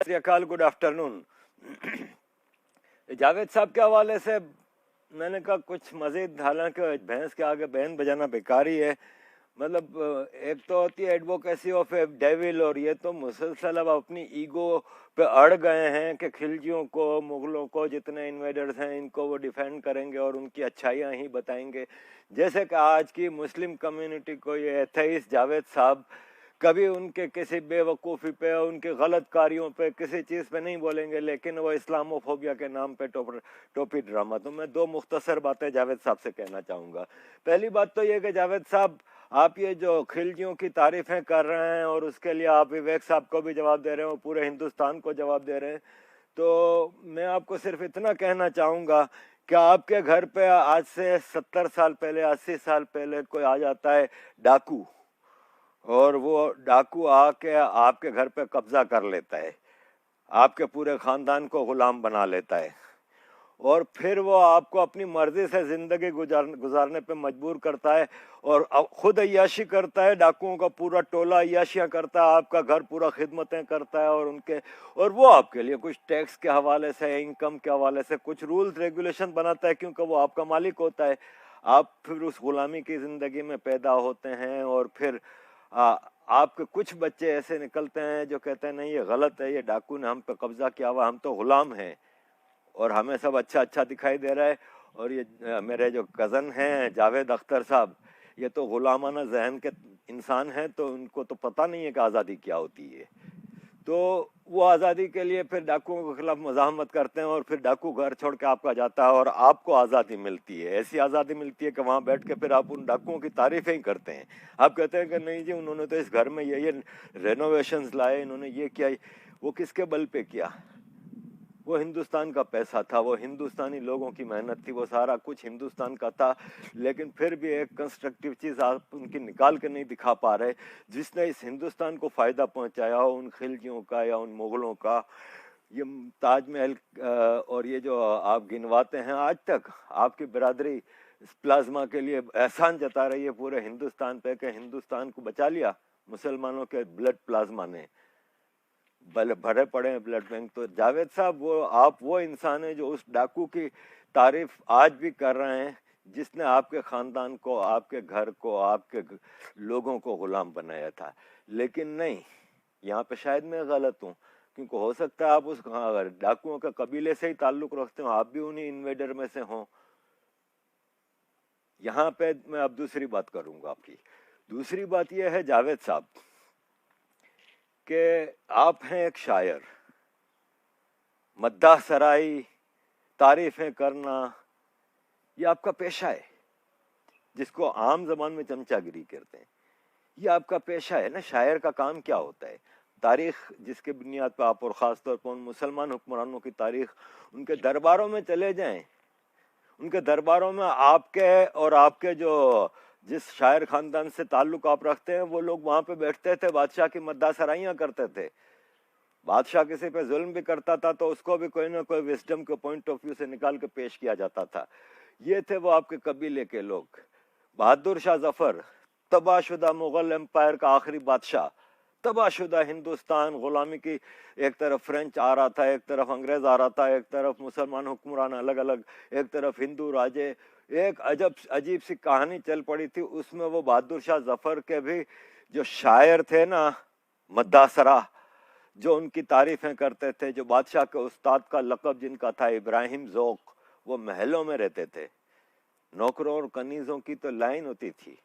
सत श्री अकाल, good afternoon. Javed साहब के हवाले से मैंने कहा कुछ मज़ीद, हालांकि भैंस के आगे बहन बजाना बेकार ही है। मतलब एक तो होती है एडवोकेसी ऑफ ए डेविल, और ये तो मुसलसल अब अपनी ईगो पे अड़ गए हैं कि खिलजियों को, मुग़लों को, जितने इन्वेडर्स हैं इनको वो डिफेंड करेंगे और उनकी अच्छाइयाँ ही बताएंगे। जैसे कि आज की मुस्लिम कम्युनिटी को ये एथेइस्ट जावेद साहब कभी उनके किसी बेवकूफ़ी पे, उनके गलत कार्यों पे, किसी चीज़ पे नहीं बोलेंगे, लेकिन वो इस्लामोफोबिया के नाम पे टोपी ड्रामा। तो मैं दो मुख्तसर बातें जावेद साहब से कहना चाहूँगा। पहली बात तो ये कि जावेद साहब, आप ये जो खिलजियों की तारीफ़ें कर रहे हैं और उसके लिए आप विवेक साहब को भी जवाब दे रहे हैं और पूरे हिंदुस्तान को जवाब दे रहे हैं, तो मैं आपको सिर्फ इतना कहना चाहूँगा कि आपके घर पे आज से 70 साल पहले, 80 साल पहले कोई आ जाता है डाकू, और वो डाकू आके आपके घर पे कब्जा कर लेता है, आपके पूरे ख़ानदान को ग़ुलाम बना लेता है, और फिर वो आपको अपनी मर्ज़ी से ज़िंदगी गुजारने पे मजबूर करता है और ख़ुद अय्याशी करता है। डाकुओं का पूरा टोला अय्याशियाँ करता है, आपका घर पूरा खिदमतें करता है, और वो आपके लिए कुछ टैक्स के हवाले से, इनकम के हवाले से कुछ रूल्स रेगुलेशन बनाता है, क्योंकि वो आपका मालिक होता है। आप फिर उस ग़ुलामी की ज़िंदगी में पैदा होते हैं, और फिर आपके कुछ बच्चे ऐसे निकलते हैं जो कहते हैं नहीं ये गलत है, ये डाकू ने हम पे कब्जा किया हुआ, हम तो गुलाम हैं और हमें सब अच्छा अच्छा दिखाई दे रहा है। और ये मेरे जो कज़न हैं जावेद अख्तर साहब, ये तो गुलामाना जहन के इंसान हैं, तो उनको तो पता नहीं है कि आज़ादी क्या होती है। तो वो आज़ादी के लिए फिर डाकुओं के खिलाफ मज़ाहमत करते हैं, और फिर डाकू घर छोड़ के आपका जाता है और आपको आज़ादी मिलती है। ऐसी आज़ादी मिलती है कि वहाँ बैठ के फिर आप उन डाकुओं की तारीफ़ें ही करते हैं। आप कहते हैं कि नहीं जी, उन्होंने तो इस घर में ये रेनोवेशंस लाए, इन्होंने ये किया। वो किसके बल पे किया? वो हिंदुस्तान का पैसा था, वो हिंदुस्तानी लोगों की मेहनत थी, वो सारा कुछ हिंदुस्तान का था। लेकिन फिर भी एक कंस्ट्रक्टिव चीज़ आप उनकी निकाल के नहीं दिखा पा रहे, जिसने इस हिंदुस्तान को फ़ायदा पहुंचाया हो, उन खिलजियों का या उन मुग़लों का। ये ताजमहल और ये जो आप गिनवाते हैं, आज तक आपकी बिरादरी इस प्लाज्मा के लिए एहसान जता रही है पूरे हिंदुस्तान पे कि हिंदुस्तान को बचा लिया मुसलमानों के ब्लड प्लाज्मा ने। भरे पड़े हैं ब्लड बैंक। तो जावेद साहब, आप वो इंसान हैं जो उस डाकू की तारीफ आज भी कर रहे हैं जिसने आपके ख़ानदान को, आपके घर को, आपके लोगों को ग़ुलाम बनाया था। लेकिन नहीं, यहाँ पे शायद मैं गलत हूँ, क्योंकि हो सकता है आप उस डाकुओं के कबीले से ही ताल्लुक़ रखते हो, आप भी उन्हीं इन्वेडर में से हों। यहाँ पे मैं अब दूसरी बात करूँगा आपकी। दूसरी बात यह है जावेद साहब कि आप हैं एक शायर। मद्दाह सराई, तारीफ़ें करना, ये आपका पेशा है, जिसको आम ज़बान में चमचागिरी कहते हैं। ये आपका पेशा है ना। शायर का काम क्या होता है? तारीख़ जिसके बुनियाद पर आप, और ख़ास तौर पर उन मुसलमान हुक्मरानों की तारीख़, उनके दरबारों में चले जाएं। उनके दरबारों में आपके और आपके जो जिस शायर ख़ानदान से ताल्लुक़ आप रखते हैं, वो लोग वहाँ पे बैठते थे, बादशाह की मद्दाह सराइयाँ करते थे। बादशाह किसी पे जुल्म भी करता था तो उसको भी कोई ना कोई विजडम के पॉइंट ऑफ व्यू से निकाल के पेश किया जाता था। ये थे वो आपके कबीले के लोग। बहादुर शाह जफर, तबाहशुदा मुग़ल एम्पायर का आखिरी बादशाह, तबाहशुदा हिंदुस्तान, ग़ुलामी की एक तरफ फ्रेंच आ रहा था, एक तरफ अंग्रेज़ आ रहा था, एक तरफ मुसलमान हुक्मरान अलग अलग, एक तरफ हिंदू राजे, एक अजीब सी कहानी चल पड़ी थी। उसमें वो बहादुर शाह जफर के भी जो शायर थे ना, मद्दाह सरा, जो उनकी तारीफ़ें करते थे, जो बादशाह के उस्ताद का लक़ब जिनका था इब्राहिम ज़ौक़, वो महलों में रहते थे। नौकरों और कनीज़ों की तो लाइन होती थी,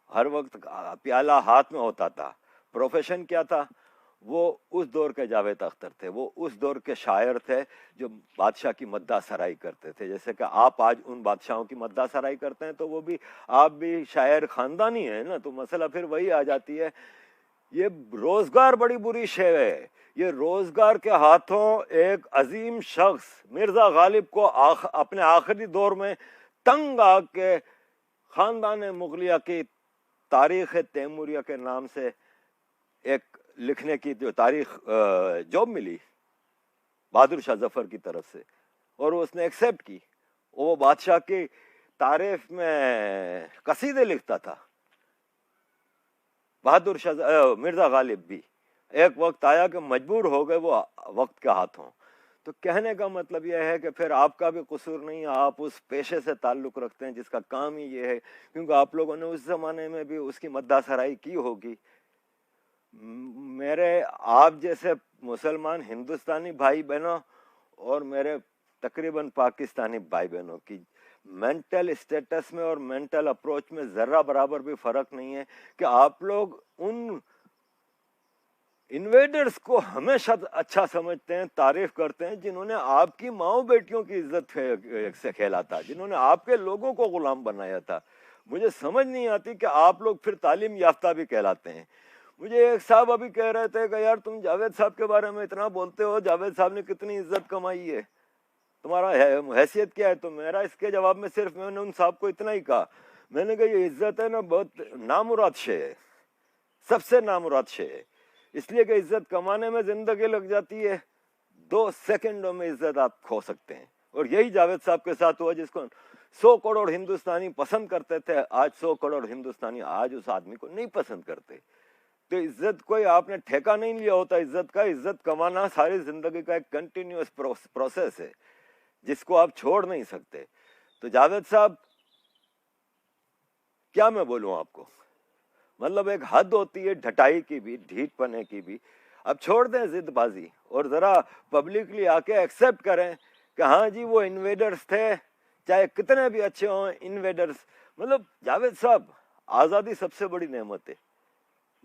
हर वक्त प्याला हाथ में होता था। प्रोफेशन क्या था? वो उस दौर के जावेद अख्तर थे, वो उस दौर के शायर थे जो बादशाह की मद्दाह सराई करते थे। जैसे कि आप आज उन बादशाहों की मद्दाह सराई करते हैं, तो वो भी, आप भी शायर ख़ानदानी है ना। तो मसला फिर वही आ जाती है। ये रोजगार बड़ी बुरी शे है। ये रोजगार के हाथों एक अजीम शख्स मिर्जा गालिब को अपने आखिरी दौर में तंग आके खानदान मुगलिया की तारीख तैमूरिया के नाम से एक लिखने की जो तारीख जॉब मिली बहादुर शाह जफर की तरफ से, और उसने एक्सेप्ट की। वो बादशाह की तारीफ में कसीदे लिखता था। बहादुर शाह मिर्जा गालिब भी एक वक्त आया कि मजबूर हो गए, वो ساتھ ہوں. تو کہنے کا مطلب یہ ہے کہ پھر آپ کا بھی قصور نہیں, آپ اس پیشے سے تعلق رکھتے ہیں جس کا کام ہی یہ ہے, کیونکہ آپ لوگوں نے اس زمانے میں بھی اس کی مداح سرائی کی ہوگی. میرے آپ جیسے مسلمان ہندوستانی بھائی بہنوں اور میرے تقریباً پاکستانی بھائی بہنوں کی مینٹل اسٹیٹس میں اور مینٹل اپروچ میں ذرہ برابر بھی فرق نہیں ہے کہ آپ لوگ ان انویڈرز کو ہمیشہ اچھا سمجھتے ہیں, تعریف کرتے ہیں, جنہوں نے آپ کی ماؤں بیٹیوں کی عزت سے کھیلا تھا, جنہوں نے آپ کے لوگوں کو غلام بنایا تھا. مجھے سمجھ نہیں آتی کہ آپ لوگ پھر تعلیم یافتہ بھی کہلاتے ہیں. مجھے ایک صاحب ابھی کہہ رہے تھے کہ یار تم جاوید صاحب کے بارے میں اتنا بولتے ہو, جاوید صاحب نے کتنی عزت کمائی ہے, تمہارا حیثیت کیا ہے؟ تو میرا اس کے جواب میں صرف میں نے ان صاحب کو اتنا ہی کہا, میں نے کہا یہ عزت ہے نا بہت نامراد شے ہے, سب سے نامراد شے ہے, اس لیے کہ عزت کمانے میں زندگی لگ جاتی ہے, 2 سیکنڈوں میں عزت آپ کھو سکتے ہیں. اور یہی جاوید صاحب کے ساتھ ہوا, جس کو 100 کروڑ ہندوستانی پسند کرتے تھے, آج 100 کروڑ ہندوستانی آج اس آدمی کو نہیں پسند کرتے. تو عزت کوئی آپ نے ٹھیکہ نہیں لیا ہوتا عزت کا. عزت کمانا ساری زندگی کا ایک کنٹینیوس پروسیس ہے جس کو آپ چھوڑ نہیں سکتے. تو جاوید صاحب کیا میں بولوں آپ کو, مطلب ایک حد ہوتی ہے ڈھٹائی کی بھی, ڈھیٹ پنے کی بھی. اب چھوڑ دیں ضد بازی اور ذرا پبلکلی آ کے ایکسیپٹ کریں کہ ہاں جی وہ انویڈرز تھے, چاہے کتنے بھی اچھے ہوں انویڈرز. مطلب جاوید صاحب آزادی سب سے بڑی نعمت ہے,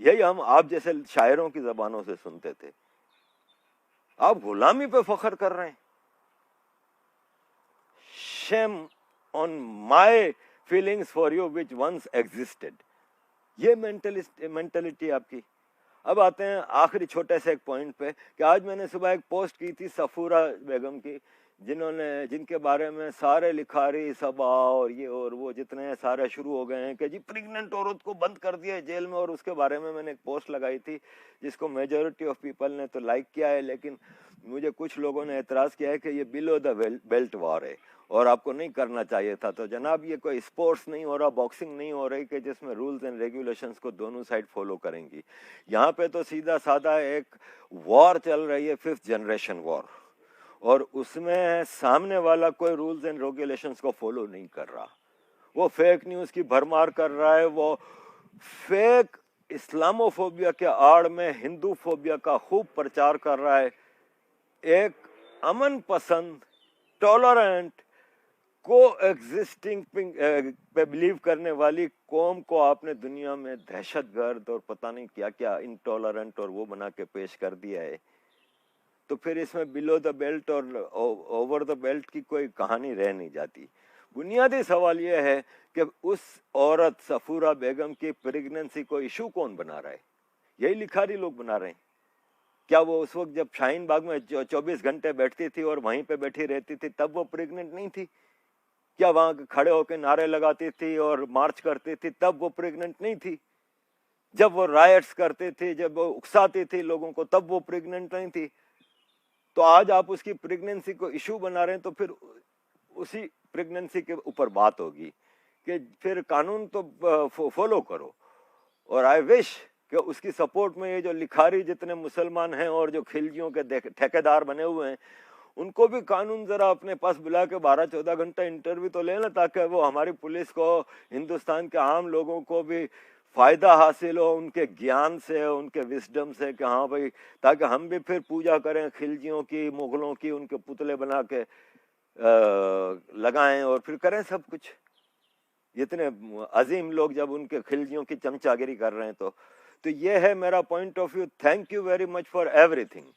یہی ہم آپ جیسے شاعروں کی زبانوں سے سنتے تھے. آپ غلامی پہ فخر کر رہے ہیں. Shame on my feelings for you which once existed. یہ مینٹلٹی آپ کی. اب آتے ہیں آخری چھوٹے سے ایک پوائنٹ پہ کہ آج میں نے صبح ایک پوسٹ کی تھی صفورہ بیگم کی, جن کے بارے میں سارے لکھاری سبا اور یہ اور وہ جتنے ہیں سارے شروع ہو گئے ہیں کہ جی پریگننٹ عورت کو بند کر دیا ہے جیل میں. اور اس کے بارے میں نے ایک پوسٹ لگائی تھی جس کو میجورٹی آف پیپل نے تو لائک کیا ہے, لیکن مجھے کچھ لوگوں نے اعتراض کیا ہے کہ یہ بلو دا بیلٹ وار ہے اور آپ کو نہیں کرنا چاہیے تھا. تو جناب یہ کوئی اسپورٹس نہیں ہو رہا, باکسنگ نہیں ہو رہی کہ جس میں رولز اینڈ ریگولیشنز کو دونوں سائڈ فالو کریں گی. یہاں پہ تو سیدھا سادہ ایک وار چل رہی ہے, 5th جنریشن وار, اور اس میں سامنے والا کوئی رولز اینڈ ریگولیشنز کو فالو نہیں کر رہا. وہ فیک نیوز کی بھرمار کر رہا ہے, وہ فیک اسلامو فوبیا کے آڑ میں ہندو فوبیا کا خوب پرچار کر رہا ہے. ایک امن پسند, ٹالرنٹ, کو ایگزسٹنگ پہ بلیو کرنے والی قوم کو آپ نے دنیا میں دہشت گرد اور پتہ نہیں کیا کیا انٹالرنٹ اور وہ بنا کے پیش کر دیا ہے. تو پھر اس میں بلو دا بیلٹ اور اوور دا بیلٹ کی کوئی کہانی رہ نہیں جاتی. بنیادی سوال یہ ہے کہ اس عورت صفورہ بیگم کی پریگننسی کو ایشو کون بنا رہا ہے؟ یہی لکھاری لوگ بنا رہے ہیں. کیا وہ اس وقت جب شاہین باغ میں 24 گھنٹے بیٹھتی تھی اور وہیں پہ بیٹھی رہتی تھی تب وہ پریگننٹ نہیں تھی؟ کیا وہاں کھڑے ہو کے نعرے لگاتی تھی اور مارچ کرتی تھی تب وہ پریگننٹ نہیں تھی؟ جب وہ رائٹس کرتی تھی, جب وہ اکساتی تھی لوگوں کو, تب وہ پریگننٹ نہیں تھی؟ تو آج آپ اس کی پریگننسی کو ایشو بنا رہے ہیں, تو پھر اسی پریگننسی کے اوپر بات ہوگی کہ پھر قانون تو فالو کرو. اور آئی وش کہ اس کی سپورٹ میں یہ جو لکھاری جتنے مسلمان ہیں اور جو خلجیوں کے ٹھیکیدار بنے ہوئے ہیں, ان کو بھی قانون ذرا اپنے پاس بلا کے 12-14 گھنٹہ انٹرویو تو لے لیں, تاکہ وہ ہماری پولیس کو, ہندوستان کے عام لوگوں کو بھی فائدہ حاصل ہو ان کے گیان سے, ان کے وزڈم سے, کہ ہاں بھائی, تاکہ ہم بھی پھر پوجا کریں خلجیوں کی, مغلوں کی, ان کے پتلے بنا کے لگائیں اور پھر کریں سب کچھ. اتنے عظیم لوگ جب ان کے خلجیوں کی چمچا گیری کر رہے ہیں تو یہ ہے میرا point of view. Thank you very much for every thing.